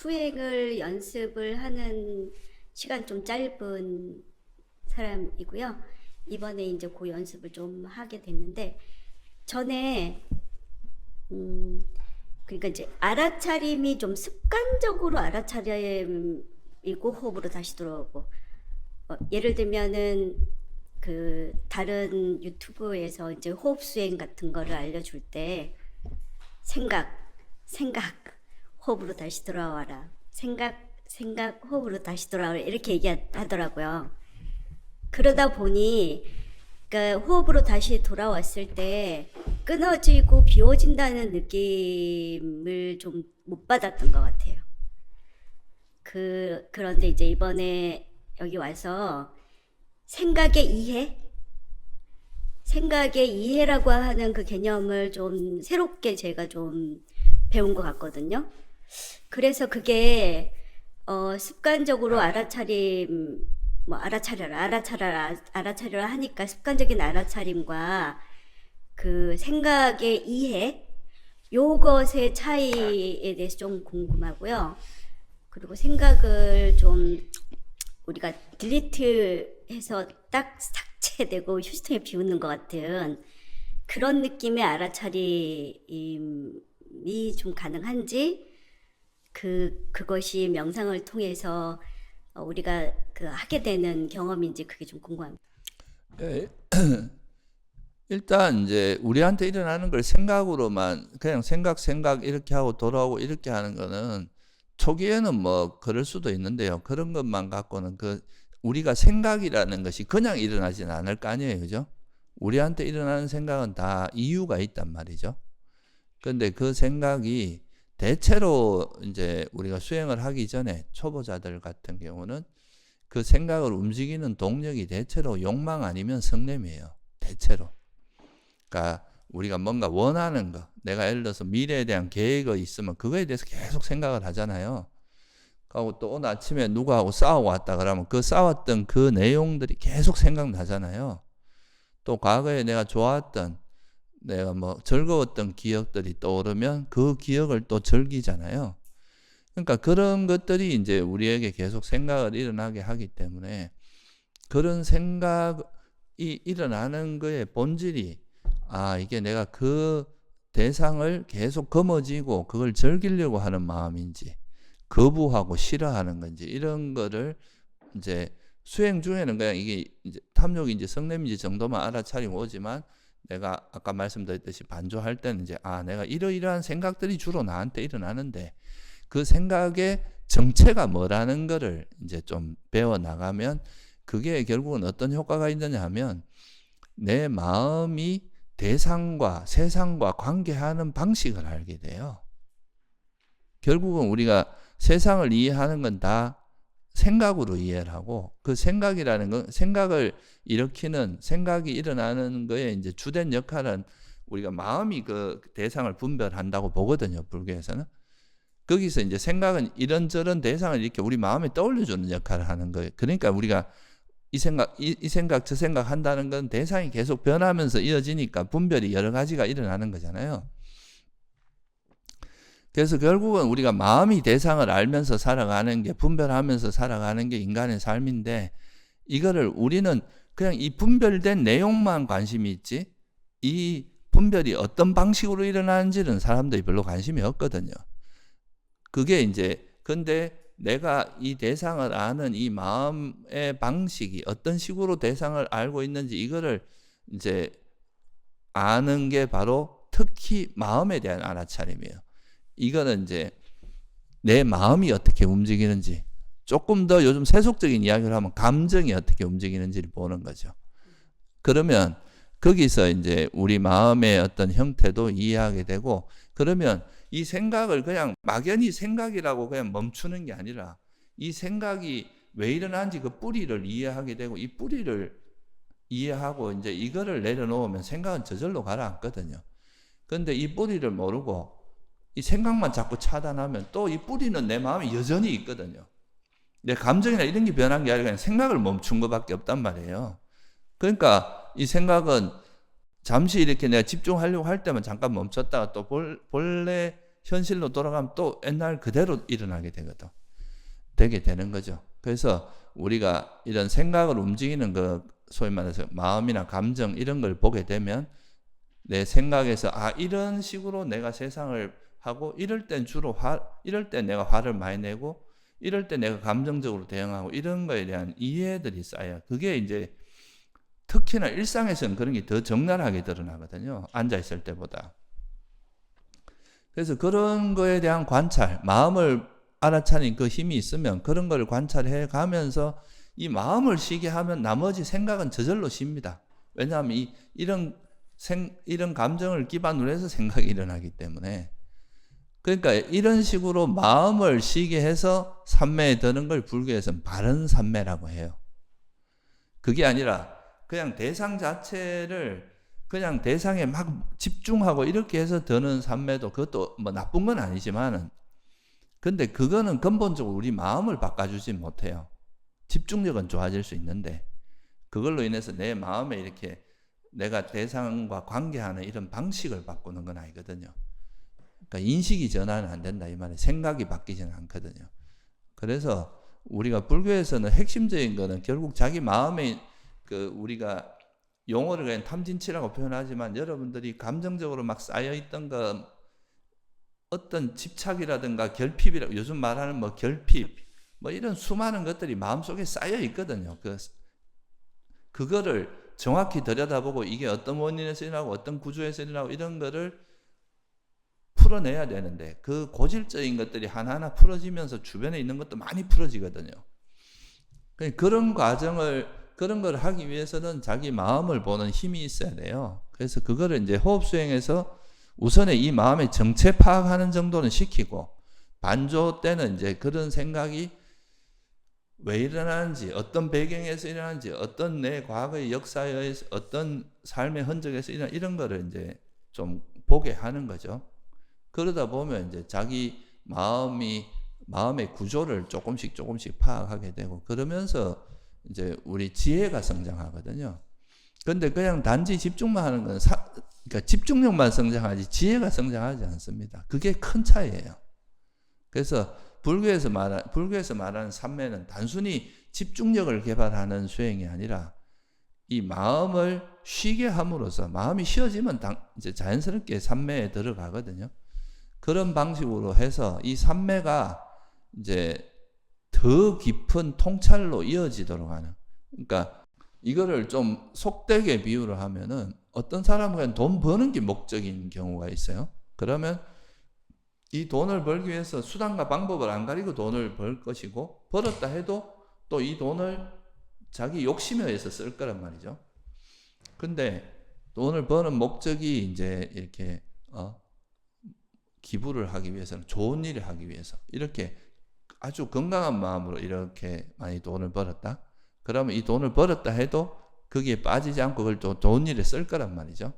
수행을 연습을 하는 시간 좀 짧은 사람이고요. 이번에 이제 그 연습을 좀 하게 됐는데, 전에 그러니까 이제 알아차림이 좀 습관적으로 알아차림이고 호흡으로 다시 돌아오고, 예를 들면은 그 다른 유튜브에서 이제 호흡 수행 같은 거를 알려줄 때 생각 호흡으로 다시 돌아와라, 생각 호흡으로 다시 돌아와라, 이렇게 얘기하더라고요. 그러다 보니 그러니까 호흡으로 다시 돌아왔을 때 끊어지고 비워진다는 느낌을 좀 못 받았던 것 같아요. 그런데 이제 이번에 여기 와서 생각의 이해? 생각의 이해라고 하는 그 개념을 좀 새롭게 제가 좀 배운 것 같거든요. 그래서 그게 습관적으로 알아차림, 뭐 알아차려라 하니까 습관적인 알아차림과 그 생각의 이해, 요것의 차이에 대해서 좀 궁금하고요. 그리고 생각을 좀 우리가 딜리트해서 딱 삭제되고 휴지통에 비우는 것 같은 그런 느낌의 알아차림이 좀 가능한지, 그것이 명상을 통해서 우리가 그 하게 되는 경험인지 그게 좀 궁금합니다. 예, 일단 이제 우리한테 일어나는 걸 생각으로만 그냥 생각 이렇게 하고 돌아오고 이렇게 하는 거는 초기에는 뭐 그럴 수도 있는데요. 그런 것만 갖고는 우리가 생각이라는 것이 그냥 일어나지는 않을 거 아니에요. 그죠? 우리한테 일어나는 생각은 다 이유가 있단 말이죠. 근데 그 생각이 대체로 이제 우리가 수행을 하기 전에 초보자들 같은 경우는 그 생각을 움직이는 동력이 대체로 욕망 아니면 성냄이에요. 대체로. 그러니까 우리가 뭔가 원하는 거, 내가 예를 들어서 미래에 대한 계획이 있으면 그거에 대해서 계속 생각을 하잖아요. 그리고 또 오늘 아침에 누구하고 싸우고 왔다 그러면 그 싸웠던 그 내용들이 계속 생각나잖아요. 또 과거에 내가 좋았던, 내가 뭐 즐거웠던 기억들이 떠오르면 그 기억을 또 즐기잖아요. 그러니까 그런 것들이 이제 우리에게 계속 생각을 일어나게 하기 때문에 그런 생각이 일어나는 거의 본질이, 이게 내가 그 대상을 계속 거머쥐고 그걸 즐기려고 하는 마음인지 거부하고 싫어하는 건지, 이런 거를 이제 수행 중에는 그냥 이게 이제 탐욕인지 성냄인지 정도만 알아차리고 오지만, 내가 아까 말씀드렸듯이 반조할 때는 이제 내가 이러이러한 생각들이 주로 나한테 일어나는데 그 생각의 정체가 뭐라는 거를 이제 좀 배워 나가면, 그게 결국은 어떤 효과가 있느냐 하면 내 마음이 대상과 세상과 관계하는 방식을 알게 돼요. 결국은 우리가 세상을 이해하는 건 다 생각으로 이해를 하고, 그 생각이라는 건, 생각을 일으키는, 생각이 일어나는 거에 이제 주된 역할은 우리가 마음이 그 대상을 분별한다고 보거든요, 불교에서는. 거기서 이제 생각은 이런저런 대상을 이렇게 우리 마음에 떠올려주는 역할을 하는 거예요. 그러니까 우리가 이 생각 저 생각 한다는 건 대상이 계속 변하면서 이어지니까 분별이 여러 가지가 일어나는 거잖아요. 그래서 결국은 우리가 마음이 대상을 알면서 살아가는 게, 분별하면서 살아가는 게 인간의 삶인데, 이거를 우리는 그냥 이 분별된 내용만 관심이 있지, 이 분별이 어떤 방식으로 일어나는지는 사람들이 별로 관심이 없거든요. 그게 이제, 근데 내가 이 대상을 아는 이 마음의 방식이 어떤 식으로 대상을 알고 있는지, 이거를 이제 아는 게 바로 특히 마음에 대한 알아차림이에요. 이거는 이제 내 마음이 어떻게 움직이는지, 조금 더 요즘 세속적인 이야기를 하면 감정이 어떻게 움직이는지를 보는 거죠. 그러면 거기서 이제 우리 마음의 어떤 형태도 이해하게 되고, 그러면 이 생각을 그냥 막연히 생각이라고 그냥 멈추는 게 아니라 이 생각이 왜 일어나는지 그 뿌리를 이해하게 되고, 이 뿌리를 이해하고 이제 이거를 내려놓으면 생각은 저절로 가라앉거든요. 그런데 이 뿌리를 모르고 이 생각만 자꾸 차단하면 또 이 뿌리는 내 마음에 여전히 있거든요. 내 감정이나 이런 게 변한 게 아니라 그냥 생각을 멈춘 것밖에 없단 말이에요. 그러니까 이 생각은 잠시 이렇게 내가 집중하려고 할 때만 잠깐 멈췄다가 또 본래 현실로 돌아가면 또 옛날 그대로 일어나게 되게 되는 거죠. 그래서 우리가 이런 생각을 움직이는 그 소위 말해서 마음이나 감정 이런 걸 보게 되면 내 생각에서 이런 식으로 내가 세상을 하고 이럴 땐 이럴 때 내가 화를 많이 내고 이럴 때 내가 감정적으로 대응하고 이런 거에 대한 이해들이 쌓여. 그게 이제 특히나 일상에서는 그런 게 더 적나라하게 드러나거든요. 앉아 있을 때보다. 그래서 그런 거에 대한 관찰, 마음을 알아차린 그 힘이 있으면 그런 걸 관찰해 가면서 이 마음을 쉬게 하면 나머지 생각은 저절로 쉽니다. 왜냐하면 이런 감정을 기반으로 해서 생각이 일어나기 때문에. 그러니까 이런 식으로 마음을 쉬게 해서 삼매에 드는 걸 불교에서는 바른 삼매라고 해요. 그게 아니라 그냥 대상 자체를 그냥 대상에 막 집중하고 이렇게 해서 드는 삼매도 그것도 뭐 나쁜 건 아니지만은 근데 그거는 근본적으로 우리 마음을 바꿔주지 못해요. 집중력은 좋아질 수 있는데 그걸로 인해서 내 마음에 이렇게 내가 대상과 관계하는 이런 방식을 바꾸는 건 아니거든요. 그러니까 인식이 전환은 안 된다 이 말이에요. 생각이 바뀌지는 않거든요. 그래서 우리가 불교에서는 핵심적인 거는 결국 자기 마음에 우리가 용어를 그냥 탐진치라고 표현하지만 여러분들이 감정적으로 막 쌓여있던 거 어떤 집착이라든가 결핍이라고 요즘 말하는 뭐 결핍 뭐 이런 수많은 것들이 마음속에 쌓여 있거든요. 그거를 정확히 들여다보고 이게 어떤 원인에서 일어나고 어떤 구조에서 일어나고 이런 거를 풀어내야 되는데 그 고질적인 것들이 하나하나 풀어지면서 주변에 있는 것도 많이 풀어지거든요. 그런 걸 하기 위해서는 자기 마음을 보는 힘이 있어야 돼요. 그래서 그거를 이제 호흡 수행에서 우선에 이 마음의 정체 파악하는 정도는 시키고 반조 때는 이제 그런 생각이 왜 일어나는지 어떤 배경에서 일어나는지 어떤 내 과거의 역사에 의해서 어떤 삶의 흔적에서 일어나 이런 거를 이제 좀 보게 하는 거죠. 그러다 보면 이제 자기 마음의 구조를 조금씩 파악하게 되고 그러면서 이제 우리 지혜가 성장하거든요. 근데 그냥 단지 집중만 하는 건 그러니까 집중력만 성장하지 지혜가 성장하지 않습니다. 그게 큰 차이예요. 그래서 불교에서 말하는 삼매는 단순히 집중력을 개발하는 수행이 아니라 이 마음을 쉬게 함으로써 마음이 쉬어지면 이제 자연스럽게 삼매에 들어가거든요. 그런 방식으로 해서 이 삼매가 이제 더 깊은 통찰로 이어지도록 하는. 그러니까 이거를 좀 속되게 비유를 하면은 어떤 사람은 그냥 돈 버는 게 목적인 경우가 있어요. 그러면 이 돈을 벌기 위해서 수단과 방법을 안 가리고 돈을 벌 것이고 벌었다 해도 또 이 돈을 자기 욕심에 의해서 쓸 거란 말이죠. 근데 돈을 버는 목적이 이제 이렇게 기부를 하기 위해서는 좋은 일을 하기 위해서 이렇게 아주 건강한 마음으로 이렇게 많이 돈을 벌었다. 그러면 이 돈을 벌었다 해도 거기에 빠지지 않고 그걸 또 좋은 일에 쓸 거란 말이죠.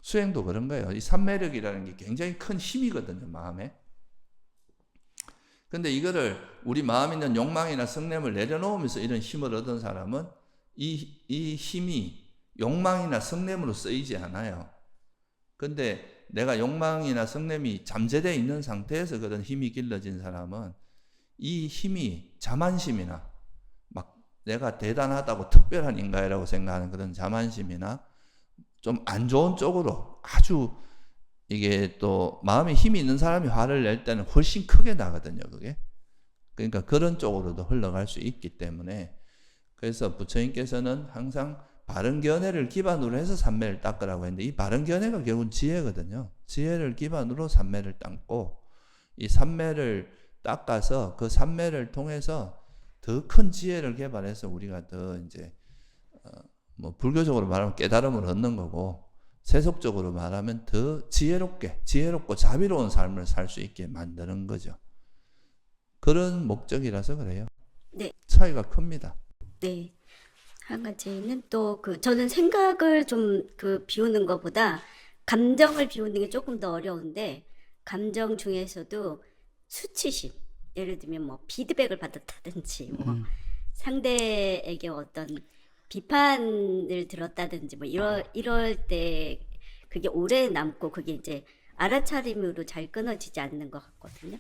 수행도 그런 거예요. 이 삼매력이라는 게 굉장히 큰 힘이거든요, 마음에. 근데 이거를 우리 마음에 있는 욕망이나 성냄을 내려놓으면서 이런 힘을 얻은 사람은 이 힘이 욕망이나 성냄으로 쓰이지 않아요. 근데 내가 욕망이나 성냄이 잠재되어 있는 상태에서 그런 힘이 길러진 사람은 이 힘이 자만심이나 막 내가 대단하다고 특별한 인간이라고 생각하는 그런 자만심이나 좀 안 좋은 쪽으로 아주 이게 또 마음에 힘이 있는 사람이 화를 낼 때는 훨씬 크게 나거든요, 그게. 그러니까 그런 쪽으로도 흘러갈 수 있기 때문에 그래서 부처님께서는 항상 바른 견해를 기반으로 해서 삼매를 닦으라고 했는데 이 바른 견해가 결국은 지혜거든요. 지혜를 기반으로 삼매를 닦고 이 삼매를 닦아서 그 삼매를 통해서 더 큰 지혜를 개발해서 우리가 더 이제 뭐 불교적으로 말하면 깨달음을 얻는 거고 세속적으로 말하면 더 지혜롭고 자비로운 삶을 살 수 있게 만드는 거죠. 그런 목적이라서 그래요. 네. 차이가 큽니다. 네. 한 가지는 또 저는 생각을 좀 비우는 것보다 감정을 비우는 게 조금 더 어려운데 감정 중에서도 수치심. 예를 들면 뭐 피드백을 받았다든지 뭐 상대에게 어떤 비판을 들었다든지 뭐 이럴 때 그게 오래 남고 그게 이제 알아차림으로 잘 끊어지지 않는 것 같거든요.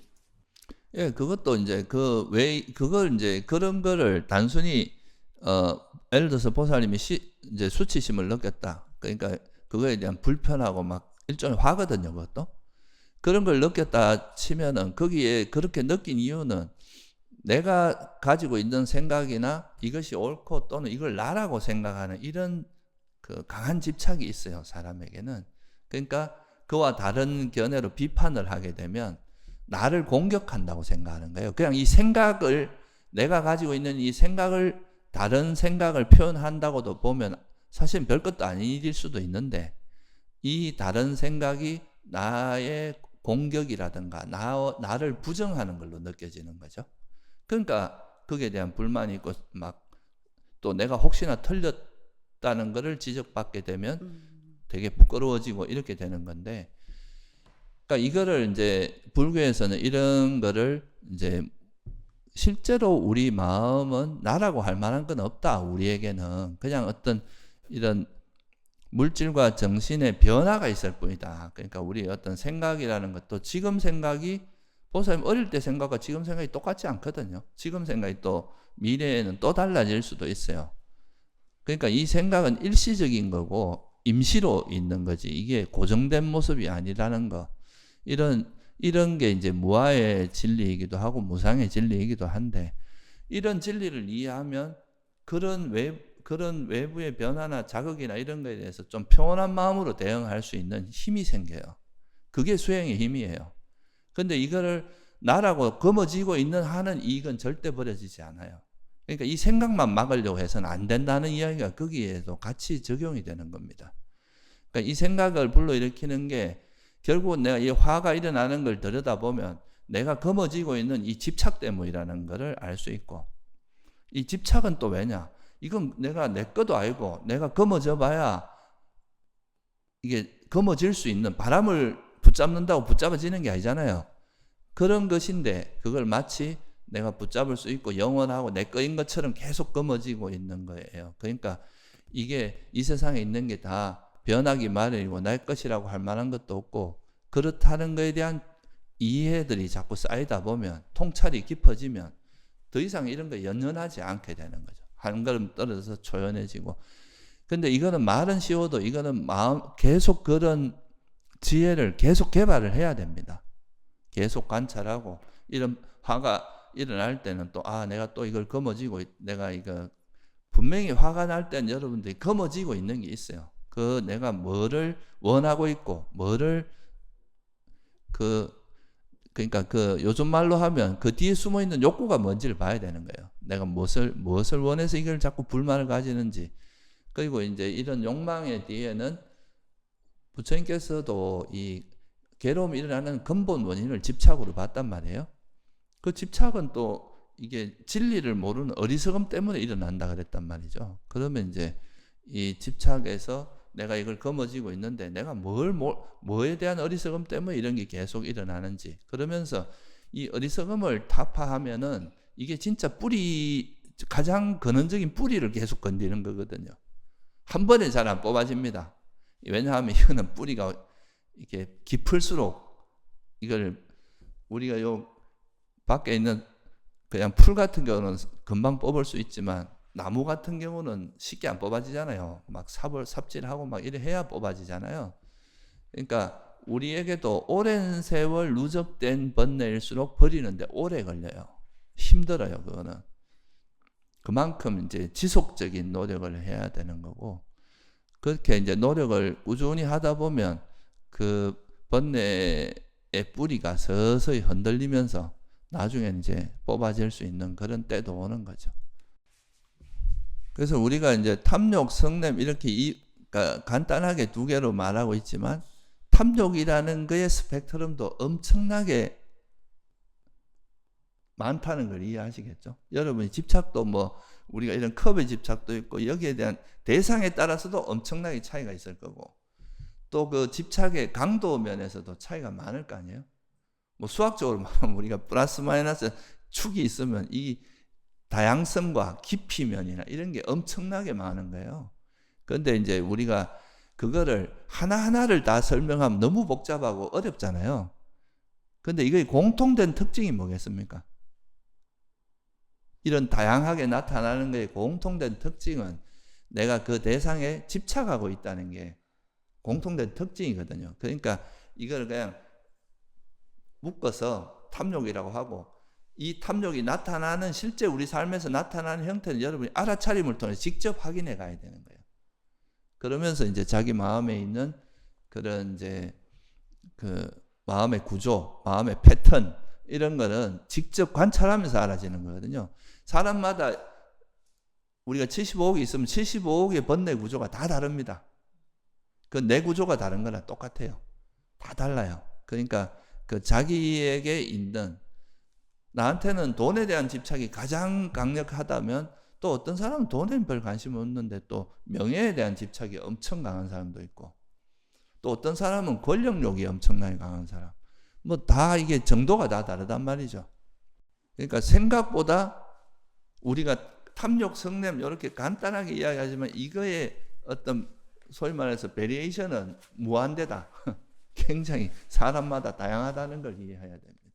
예, 그것도 이제 그걸 이제 그런 거를 단순히 예를 들어서 보살님이 이제 수치심을 느꼈다. 그러니까 그거에 대한 불편하고 막 일종의 화거든요, 그것도. 그런 걸 느꼈다 치면은 거기에 그렇게 느낀 이유는 내가 가지고 있는 생각이나 이것이 옳고 또는 이걸 나라고 생각하는 이런 그 강한 집착이 있어요, 사람에게는. 그러니까 그와 다른 견해로 비판을 하게 되면 나를 공격한다고 생각하는 거예요. 그냥 이 생각을, 내가 가지고 있는 이 생각을, 다른 생각을 표현한다고도 보면 사실 별것도 아닌 일일 수도 있는데, 이 다른 생각이 나의 공격이라든가 나를 부정하는 걸로 느껴지는 거죠. 그러니까 거기에 대한 불만이 있고 막 또 내가 혹시나 틀렸다는 것을 지적받게 되면 되게 부끄러워지고 이렇게 되는 건데, 그러니까 이거를 이제 불교에서는 이런 거를 이제 실제로 우리 마음은 나라고 할 만한 건 없다. 우리에게는 그냥 어떤 이런 물질과 정신의 변화가 있을 뿐이다. 그러니까 우리 어떤 생각이라는 것도 지금 생각이 보살님 어릴 때 생각과 지금 생각이 똑같지 않거든요. 지금 생각이 또 미래에는 또 달라질 수도 있어요. 그러니까 이 생각은 일시적인 거고 임시로 있는 거지 이게 고정된 모습이 아니라는 거. 이런 게 이제 무아의 진리이기도 하고 무상의 진리이기도 한데, 이런 진리를 이해하면 그런 외부의 변화나 자극이나 이런 거에 대해서 좀 평온한 마음으로 대응할 수 있는 힘이 생겨요. 그게 수행의 힘이에요. 근데 이거를 나라고 거머쥐고 있는 한은 이건 절대 버려지지 않아요. 그러니까 이 생각만 막으려고 해서는 안 된다는 이야기가 거기에도 같이 적용이 되는 겁니다. 그러니까 이 생각을 불러일으키는 게 결국은 내가 이 화가 일어나는 걸 들여다보면 내가 거머쥐고 있는 이 집착 때문이라는 것을 알 수 있고, 이 집착은 또 왜냐? 이건 내가 내 것도 아니고 내가 거머쥐어 봐야 이게 거머쥘 수 있는, 바람을 붙잡는다고 붙잡아지는 게 아니잖아요. 그런 것인데 그걸 마치 내가 붙잡을 수 있고 영원하고 내 거인 것처럼 계속 거머쥐고 있는 거예요. 그러니까 이게 이 세상에 있는 게 다 변하기 마련이고 내 것이라고 할 만한 것도 없고, 그렇다는 것에 대한 이해들이 자꾸 쌓이다 보면, 통찰이 깊어지면 더 이상 이런 거 연연하지 않게 되는 거죠. 한 걸음 떨어져서 초연해지고. 근데 이거는 말은 쉬워도 이거는 계속 그런 지혜를 계속 개발을 해야 됩니다. 계속 관찰하고, 이런 화가 일어날 때는 또 내가 또 이걸 거머쥐고, 내가 이거 분명히 화가 날 때는 여러분들이 거머쥐고 있는 게 있어요. 그 내가 뭐를 원하고 있고 뭐를 그러니까 요즘 말로 하면 그 뒤에 숨어 있는 욕구가 뭔지를 봐야 되는 거예요. 내가 무엇을 원해서 이걸 자꾸 불만을 가지는지. 그리고 이제 이런 욕망의 뒤에는 부처님께서도 이 괴로움이 일어나는 근본 원인을 집착으로 봤단 말이에요. 그 집착은 또 이게 진리를 모르는 어리석음 때문에 일어난다 그랬단 말이죠. 그러면 이제 이 집착에서 내가 이걸 거머쥐고 있는데 내가 뭐에 대한 어리석음 때문에 이런 게 계속 일어나는지, 그러면서 이 어리석음을 타파하면은 이게 진짜 가장 근원적인 뿌리를 계속 건드리는 거거든요. 한 번에 잘 안 뽑아집니다. 왜냐하면 이거는 뿌리가 이렇게 깊을수록, 이걸 우리가 요 밖에 있는 그냥 풀 같은 경우는 금방 뽑을 수 있지만 나무 같은 경우는 쉽게 안 뽑아지잖아요. 막 삽질하고 막 이래 해야 뽑아지잖아요. 그러니까 우리에게도 오랜 세월 누적된 번뇌일수록 버리는데 오래 걸려요. 힘들어요, 그거는. 그만큼 이제 지속적인 노력을 해야 되는 거고, 그렇게 이제 노력을 꾸준히 하다 보면 그 번뇌의 뿌리가 서서히 흔들리면서 나중에 이제 뽑아질 수 있는 그런 때도 오는 거죠. 그래서 우리가 이제 탐욕, 성냄 이렇게 그러니까 간단하게 두 개로 말하고 있지만, 탐욕이라는 거의 스펙트럼도 엄청나게 많다는 걸 이해하시겠죠? 여러분이 집착도 우리가 이런 컵의 집착도 있고 여기에 대한 대상에 따라서도 엄청나게 차이가 있을 거고, 또 그 집착의 강도 면에서도 차이가 많을 거 아니에요? 수학적으로 말하면 우리가 플러스 마이너스 축이 있으면 이 다양성과 깊이면이나 이런 게 엄청나게 많은 거예요. 그런데 이제 우리가 그거를 하나하나를 다 설명하면 너무 복잡하고 어렵잖아요. 근데 이거의 공통된 특징이 뭐겠습니까? 이런 다양하게 나타나는 것의 공통된 특징은 내가 그 대상에 집착하고 있다는 게 공통된 특징이거든요. 그러니까 이걸 그냥 묶어서 탐욕이라고 하고, 이 탐욕이 나타나는 실제 우리 삶에서 나타나는 형태는 여러분이 알아차림을 통해 직접 확인해 가야 되는 거예요. 그러면서 이제 자기 마음에 있는 그런 이제 그 마음의 구조, 마음의 패턴 이런 거는 직접 관찰하면서 알아지는 거거든요. 사람마다 우리가 75억이 있으면 75억의 번뇌 구조가 다 다릅니다. 그 내 구조가 다른 거랑 똑같아요. 다 달라요. 그러니까 그 자기에게 있는, 나한테는 돈에 대한 집착이 가장 강력하다면 또 어떤 사람은 돈에는 별 관심 없는데 또 명예에 대한 집착이 엄청 강한 사람도 있고, 또 어떤 사람은 권력욕이 엄청나게 강한 사람, 뭐 다 이게 정도가 다 다르단 말이죠. 그러니까 생각보다 우리가 탐욕, 성냄 이렇게 간단하게 이야기하지만 이거의 어떤 소위 말해서 베리에이션은 무한대다. 굉장히 사람마다 다양하다는 걸 이해해야 됩니다.